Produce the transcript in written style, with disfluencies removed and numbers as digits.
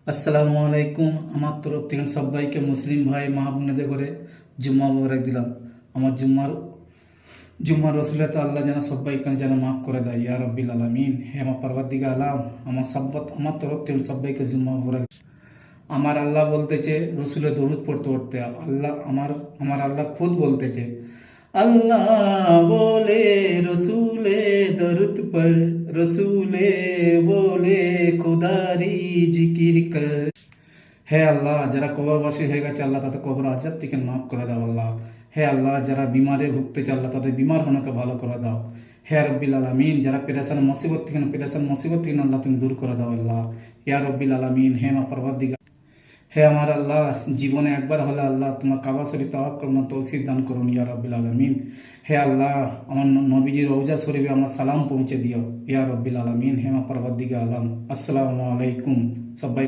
আসসালামু আলাইকুম। আমার তরফ থেকে সবাইকে মুসলিম ভাই মা বোনেদের করে জুম্মা মোবারক দিলাম। আমার জুম্মার রসুলাতে আল্লাহ যেন সবাইকে যেন মাফ করে দেয় ইয়া রব্বিল আলামিন। হে আমার পরওয়ারদিগার আলাম, আমার তরফ থেকে সবাইকে জুম্মা মোবারক। আমার আল্লাহ বলতেছে রসুলের দরুদ পড়তে পড়তে আমার আল্লাহ খুদ বলতেছে, আল্লাহ বলে রসুলে দরুদ পর, রসুলে বলে খুদারি জিকির কর। হে আল্লাহ, যারা কবরবাসী হয়ে গেছে আল্লাহ তাদের কবর আযাব থেকে মাফ করে দাও আল্লাহ। হে আল্লাহ, যারা বিমারে ভুগতেছে আল্লাহ তাদের বিমার হনকে ভালো করে দাও। হে রব্বিল আলামিন, যারা পেরেশান মুসিবত থেকে আল্লাহ তুমি দূর করে দাও আল্লাহ। ইয়া রব্বিল আলামিন। হে মা পরওয়ারদিগার, হে আমার আল্লাহ, জীবনে একবার হলে আল্লাহ তোমার কাবা শরীফ তাওয়াফ করুন, তৌফিক দান করুন ইয়া রব্বিল আলামিন। হে আল্লাহ, আমার নবীজির রওজা শরীফে আমার সালাম পৌঁছে দিও ইয়া রব্বিল আলামিন। হে মা পরওয়ারদিগার আলম। আসসালামু আলাইকুম। সবাই